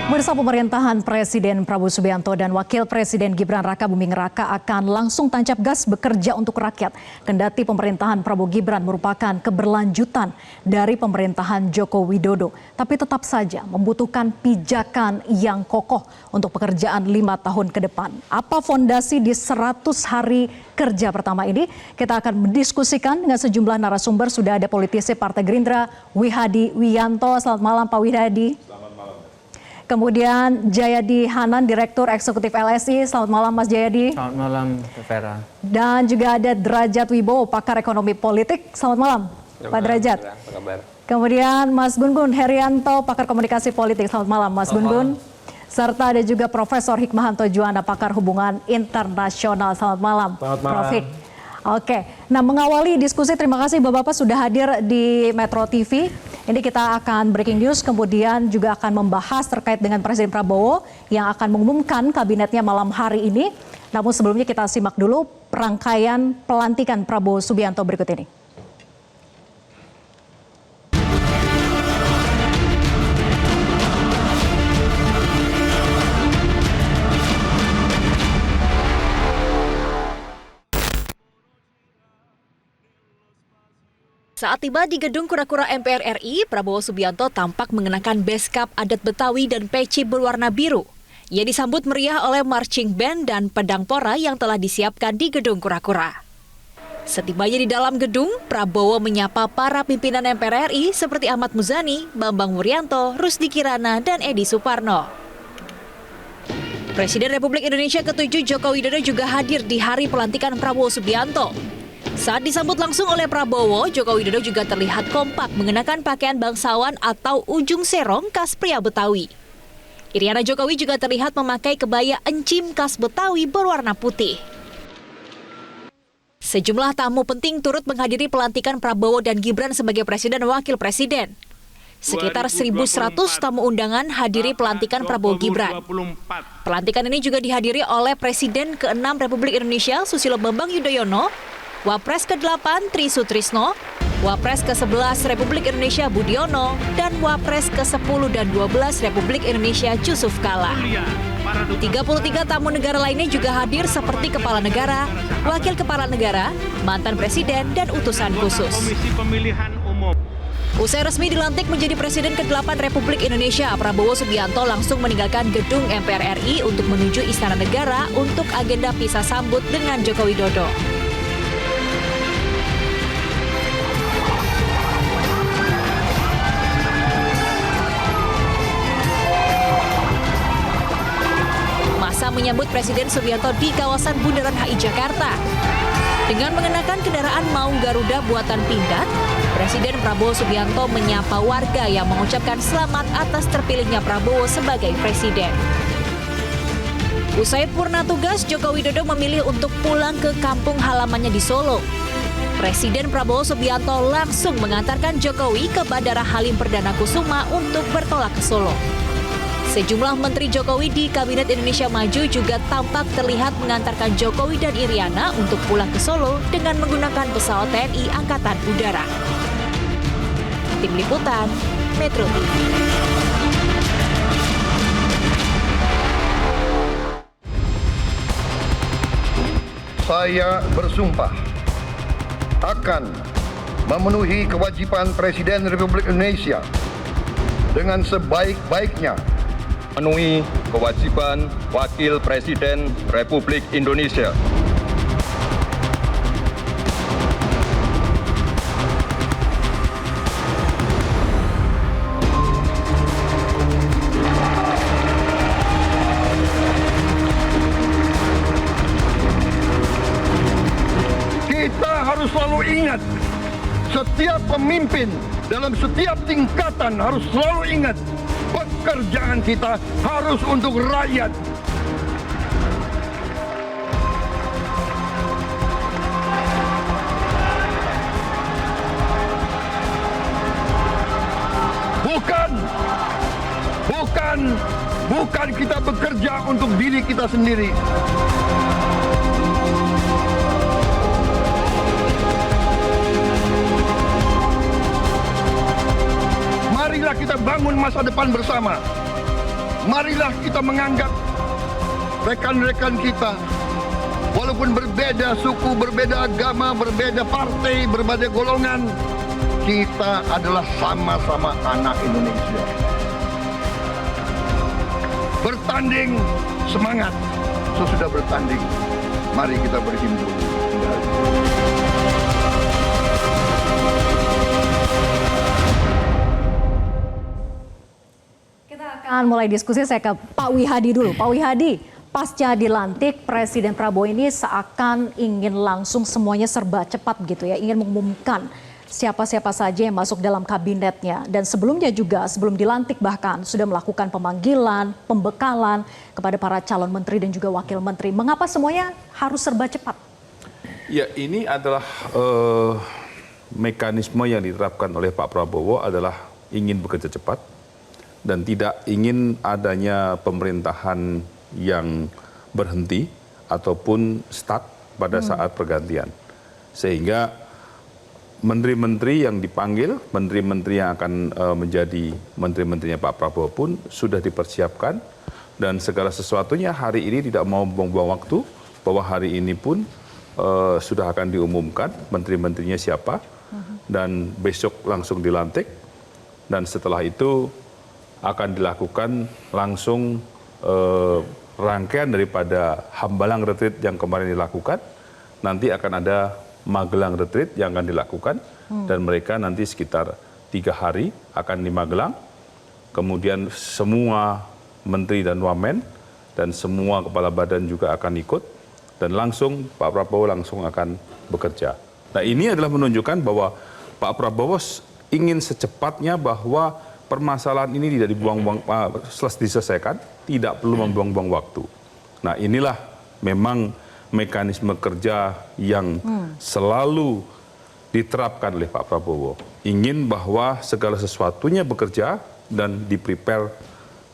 Bersama pemerintahan Presiden Prabowo Subianto dan Wakil Presiden Gibran Raka Buming Raka akan langsung tancap gas bekerja untuk rakyat. Kendati pemerintahan Prabowo Gibran merupakan keberlanjutan dari pemerintahan Joko Widodo, tapi tetap saja membutuhkan pijakan yang kokoh untuk pekerjaan 5 tahun ke depan. Apa fondasi di 100 hari kerja pertama ini? Kita akan mendiskusikan dengan sejumlah narasumber. Sudah ada politisi Partai Gerindra, Wihadi Wiyanto. Selamat malam Pak Wihadi. Kemudian Jayadi Hanan, Direktur Eksekutif LSI. Selamat malam Mas Jayadi. Selamat malam Vera. Dan juga ada Derajat Wibowo, pakar ekonomi politik. Selamat malam Pak Derajat. Apa kabar? Kemudian Mas Gun-Gun Herianto, pakar komunikasi politik. Selamat malam Mas Gun-Gun. Serta ada juga Profesor Hikmahanto Juwana, pakar hubungan internasional. Selamat malam. Selamat malam. Prof. Hik. Oke, nah mengawali diskusi, terima kasih Bapak-Bapak sudah hadir di Metro TV. Ini kita akan breaking news, kemudian juga akan membahas terkait dengan Presiden Prabowo yang akan mengumumkan kabinetnya malam hari ini. Namun sebelumnya kita simak dulu rangkaian pelantikan Prabowo Subianto berikut ini. Saat tiba di gedung kura-kura MPR RI, Prabowo Subianto tampak mengenakan beskap adat Betawi dan peci berwarna biru. Ia disambut meriah oleh marching band dan pedang pora yang telah disiapkan di gedung kura-kura. Setibanya di dalam gedung, Prabowo menyapa para pimpinan MPR RI seperti Ahmad Muzani, Bambang Wuryanto, Rusdi Kirana, dan Edi Suparno. Presiden Republik Indonesia ke-7 Joko Widodo juga hadir di hari pelantikan Prabowo Subianto. Saat disambut langsung oleh Prabowo, Joko Widodo juga terlihat kompak mengenakan pakaian bangsawan atau ujung serong khas pria Betawi. Iriana Jokowi juga terlihat memakai kebaya encim khas Betawi berwarna putih. Sejumlah tamu penting turut menghadiri pelantikan Prabowo dan Gibran sebagai Presiden dan Wakil Presiden. Sekitar 1.100 tamu undangan hadiri pelantikan Prabowo Gibran. Pelantikan ini juga dihadiri oleh Presiden ke-6 Republik Indonesia Susilo Bambang Yudhoyono, Wapres ke-8 Tri Sutrisno, Wapres ke-11 Republik Indonesia Budiono, dan Wapres ke-10 dan 12 Republik Indonesia Yusuf Kala. 33 tamu negara lainnya juga hadir seperti Kepala Negara, Wakil Kepala Negara, mantan Presiden, dan utusan khusus. Usai resmi dilantik menjadi Presiden ke-8 Republik Indonesia, Prabowo Subianto langsung meninggalkan gedung MPR RI untuk menuju Istana Negara untuk agenda pisah sambut dengan Joko Widodo. Masa menyambut Presiden Subianto di kawasan Bundaran HI Jakarta. Dengan mengenakan kendaraan Maung Garuda buatan Pindad, Presiden Prabowo Subianto menyapa warga yang mengucapkan selamat atas terpilihnya Prabowo sebagai Presiden. Usai purna tugas, Joko Widodo memilih untuk pulang ke kampung halamannya di Solo. Presiden Prabowo Subianto langsung mengantarkan Jokowi ke Bandara Halim Perdana Kusuma untuk bertolak ke Solo. Sejumlah menteri Jokowi di Kabinet Indonesia Maju juga tampak terlihat mengantarkan Jokowi dan Iriana untuk pulang ke Solo dengan menggunakan pesawat TNI Angkatan Udara. Tim Liputan, Metro TV. Saya bersumpah akan memenuhi kewajiban Presiden Republik Indonesia dengan sebaik-baiknya, memenuhi kewajiban Wakil Presiden Republik Indonesia. Kita harus selalu ingat, setiap pemimpin dalam setiap tingkatan harus selalu ingat, pekerjaan kita harus untuk rakyat. Bukan kita bekerja untuk diri kita sendiri. Marilah kita bangun masa depan bersama. marilah kita menganggap rekan-rekan kita, walaupun berbeda suku, berbeda agama, berbeda partai, berbeda golongan, kita adalah sama-sama anak Indonesia. Bertanding, semangat. Sesudah bertanding, mari kita berhimpun. Kita akan mulai diskusi, saya ke Pak Wihadi dulu. Pak Wihadi, pasca dilantik Presiden Prabowo ini seakan ingin langsung semuanya serba cepat gitu ya, ingin mengumumkan siapa-siapa saja yang masuk dalam kabinetnya. Dan sebelumnya juga, sebelum dilantik bahkan sudah melakukan pemanggilan, pembekalan kepada para calon menteri dan juga wakil menteri. Mengapa semuanya harus serba cepat? Ya, ini adalah mekanisme yang diterapkan oleh Pak Prabowo adalah ingin bekerja cepat dan tidak ingin adanya pemerintahan yang berhenti ataupun stuck pada saat pergantian. Sehingga menteri-menteri yang dipanggil, menteri-menteri yang akan menjadi menteri-menterinya Pak Prabowo pun sudah dipersiapkan dan segala sesuatunya hari ini tidak mau buang-buang waktu, bahwa hari ini pun sudah akan diumumkan menteri-menterinya siapa dan besok langsung dilantik dan setelah itu akan dilakukan langsung rangkaian daripada Hambalang Retreat yang kemarin dilakukan, nanti akan ada Magelang Retreat yang akan dilakukan dan mereka nanti sekitar 3 hari akan di Magelang. Kemudian semua menteri dan wamen dan semua kepala badan juga akan ikut dan langsung Pak Prabowo langsung akan bekerja. Nah, ini adalah menunjukkan bahwa Pak Prabowo ingin secepatnya bahwa permasalahan ini tidak dibuang-buang, diselesaikan, tidak perlu membuang-buang waktu. Nah, inilah memang mekanisme kerja yang selalu diterapkan oleh Pak Prabowo. Ingin bahwa segala sesuatunya bekerja dan di-prepare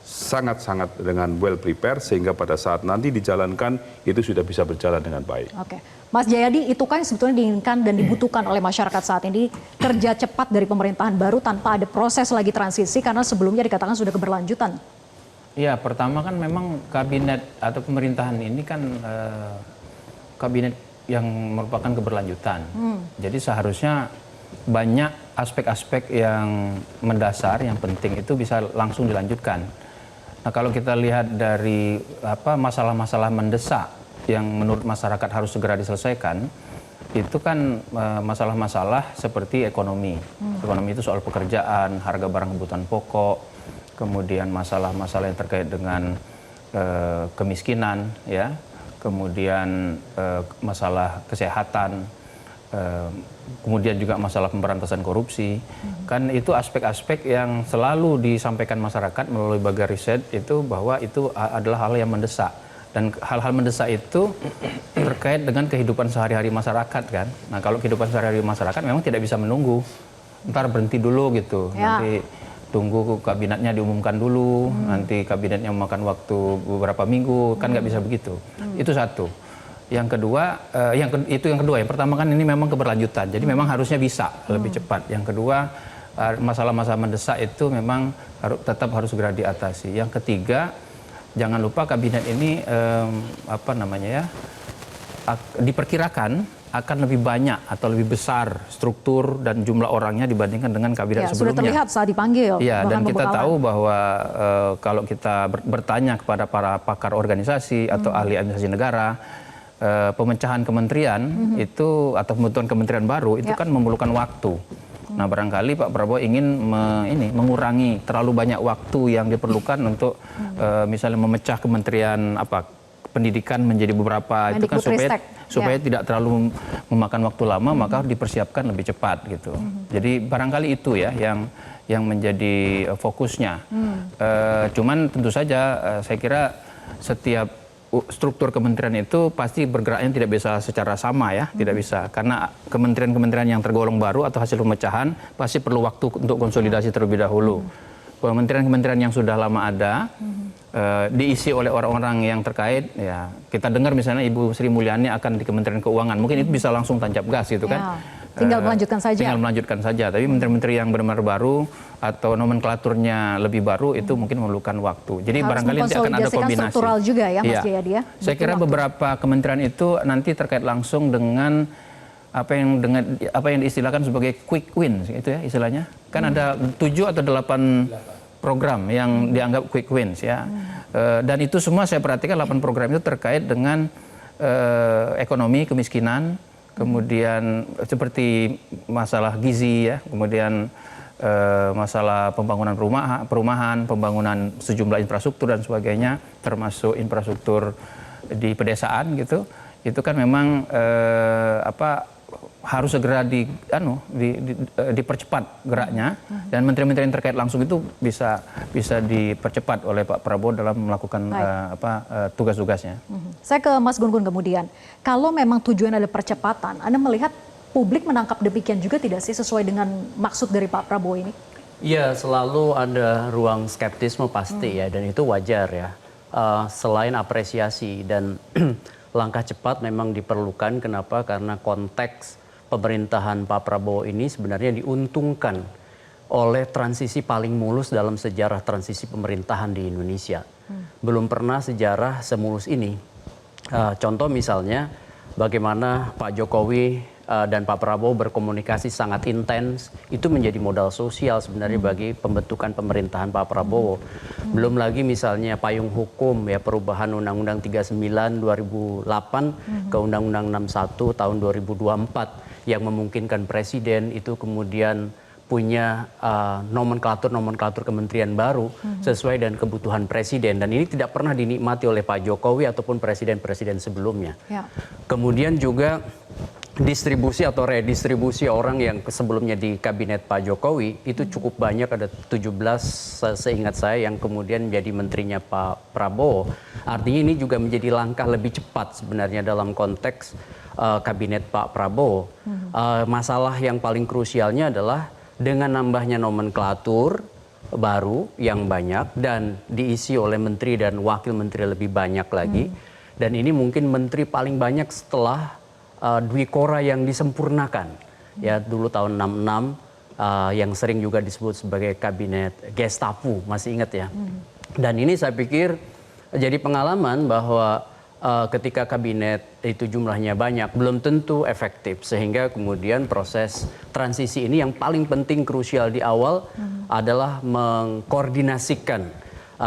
sangat-sangat dengan well prepare sehingga pada saat nanti dijalankan itu sudah bisa berjalan dengan baik. Oke. Mas Jayadi, itu kan sebetulnya diinginkan dan dibutuhkan oleh masyarakat saat ini, kerja cepat dari pemerintahan baru tanpa ada proses lagi transisi karena sebelumnya dikatakan sudah keberlanjutan. Ya, pertama kan memang kabinet atau pemerintahan ini kan kabinet yang merupakan keberlanjutan. Jadi seharusnya banyak aspek-aspek yang mendasar, yang penting itu bisa langsung dilanjutkan. Nah, kalau kita lihat dari masalah-masalah mendesak yang menurut masyarakat harus segera diselesaikan, itu kan masalah-masalah seperti ekonomi. Ekonomi itu soal pekerjaan, harga barang kebutuhan pokok, kemudian masalah-masalah yang terkait dengan kemiskinan, ya. Kemudian masalah kesehatan, kemudian juga masalah pemberantasan korupsi. Kan itu aspek-aspek yang selalu disampaikan masyarakat melalui Baga Riset itu bahwa itu adalah hal yang mendesak. Dan hal-hal mendesak itu terkait dengan kehidupan sehari-hari masyarakat kan. Nah, kalau kehidupan sehari-hari masyarakat memang tidak bisa menunggu. Ntar berhenti dulu gitu. Ya. Nanti tunggu kabinetnya diumumkan dulu, nanti kabinetnya memakan waktu beberapa minggu, kan nggak bisa begitu. Itu satu. Yang kedua, yang kedua. Yang pertama kan ini memang keberlanjutan, jadi memang harusnya bisa lebih cepat. Yang kedua, masalah-masalah mendesak itu memang tetap harus segera diatasi. Yang ketiga, jangan lupa kabinet ini diperkirakan akan lebih banyak atau lebih besar struktur dan jumlah orangnya dibandingkan dengan kabinet sebelumnya. Sudah terlihat saat dipanggil. Ya, dan kita tahu bahwa kalau kita bertanya kepada para pakar organisasi atau ahli administrasi negara, pemecahan kementerian itu atau pembentukan kementerian baru itu kan memerlukan waktu. Nah, barangkali Pak Prabowo ingin mengurangi terlalu banyak waktu yang diperlukan untuk misalnya memecah kementerian pendidikan menjadi beberapa itu kan supaya tidak terlalu memakan waktu lama, maka dipersiapkan lebih cepat gitu. Jadi barangkali itu ya yang menjadi fokusnya. Cuman tentu saja saya kira setiap struktur kementerian itu pasti bergeraknya tidak bisa secara sama ya, tidak bisa. Karena kementerian-kementerian yang tergolong baru atau hasil pemecahan pasti perlu waktu untuk konsolidasi terlebih dahulu. Kementerian-kementerian yang sudah lama ada, diisi oleh orang-orang yang terkait, ya kita dengar misalnya Ibu Sri Mulyani akan di Kementerian Keuangan, mungkin itu bisa langsung tancap gas gitu kan. Tinggal melanjutkan saja. Tinggal melanjutkan saja. Tapi menteri-menteri yang benar-benar baru atau nomenklaturnya lebih baru itu mungkin memerlukan waktu. Jadi Harus barangkali nanti akan ada kombinasi. struktural juga ya, Mas Jayadi ya. Saya kira beberapa kementerian itu nanti terkait langsung dengan apa yang diistilahkan sebagai quick wins, itu ya istilahnya. Kan ada 7 atau 8 program yang dianggap quick wins ya. Dan itu semua saya perhatikan 8 program itu terkait dengan ekonomi, kemiskinan, kemudian seperti masalah gizi ya, kemudian masalah pembangunan perumahan, pembangunan sejumlah infrastruktur dan sebagainya, termasuk infrastruktur di pedesaan gitu. Itu kan memang harus segera dipercepat geraknya, dan menteri-menteri yang terkait langsung itu bisa dipercepat oleh Pak Prabowo dalam melakukan tugas-tugasnya. Saya ke Mas Gun Gun kemudian. Kalau memang tujuan ada percepatan, Anda melihat publik menangkap demikian juga tidak sih sesuai dengan maksud dari Pak Prabowo ini? Iya, selalu ada ruang skeptisme pasti ya, dan itu wajar ya. Selain apresiasi dan langkah cepat memang diperlukan. Kenapa? Karena konteks pemerintahan Pak Prabowo ini sebenarnya diuntungkan oleh transisi paling mulus dalam sejarah transisi pemerintahan di Indonesia. Belum pernah sejarah semulus ini. Contoh misalnya bagaimana Pak Jokowi dan Pak Prabowo berkomunikasi sangat intens, itu menjadi modal sosial sebenarnya bagi pembentukan pemerintahan Pak Prabowo. Belum lagi misalnya payung hukum ya, perubahan Undang-Undang 39 2008 ke Undang-Undang 61 tahun 2024 yang memungkinkan presiden itu kemudian punya nomenklatur kementerian baru sesuai dengan kebutuhan presiden, dan ini tidak pernah dinikmati oleh Pak Jokowi ataupun presiden-presiden sebelumnya. Ya. Kemudian juga distribusi atau redistribusi orang yang sebelumnya di kabinet Pak Jokowi itu cukup banyak, ada 17 seingat saya yang kemudian menjadi menterinya Pak Prabowo. Artinya ini juga menjadi langkah lebih cepat sebenarnya dalam konteks kabinet Pak Prabowo. Masalah yang paling krusialnya adalah dengan nambahnya nomenklatur baru yang banyak dan diisi oleh menteri dan wakil menteri lebih banyak lagi. Dan ini mungkin menteri paling banyak setelah Dwi Kora yang disempurnakan. Ya, dulu tahun 66 yang sering juga disebut sebagai kabinet Gestapo, masih ingat ya. Dan ini saya pikir jadi pengalaman bahwa ketika kabinet itu jumlahnya banyak, belum tentu efektif. Sehingga kemudian proses transisi ini yang paling penting krusial di awal adalah mengkoordinasikan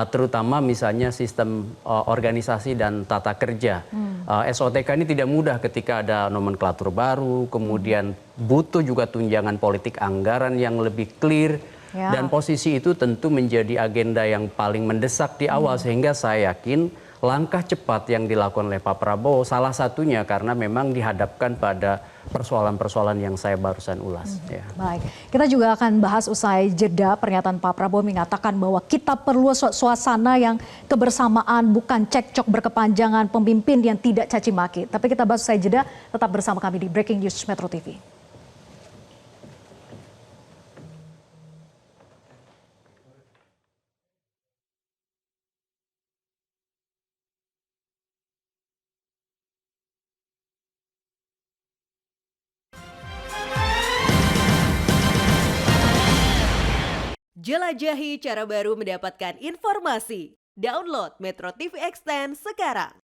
terutama misalnya sistem organisasi dan tata kerja. SOTK ini tidak mudah ketika ada nomenklatur baru, kemudian butuh juga tunjangan politik anggaran yang lebih clear. Ya. Dan posisi itu tentu menjadi agenda yang paling mendesak di awal, sehingga saya yakin langkah cepat yang dilakukan oleh Pak Prabowo salah satunya karena memang dihadapkan pada persoalan-persoalan yang saya barusan ulas. Ya. Baik, kita juga akan bahas usai jeda. Pernyataan Pak Prabowo mengatakan bahwa kita perlu suasana yang kebersamaan, bukan cekcok berkepanjangan, pemimpin yang tidak caci maki. Tapi kita bahas usai jeda, tetap bersama kami di Breaking News Metro TV. Jelajahi cara baru mendapatkan informasi. Download Metro TV Extend sekarang.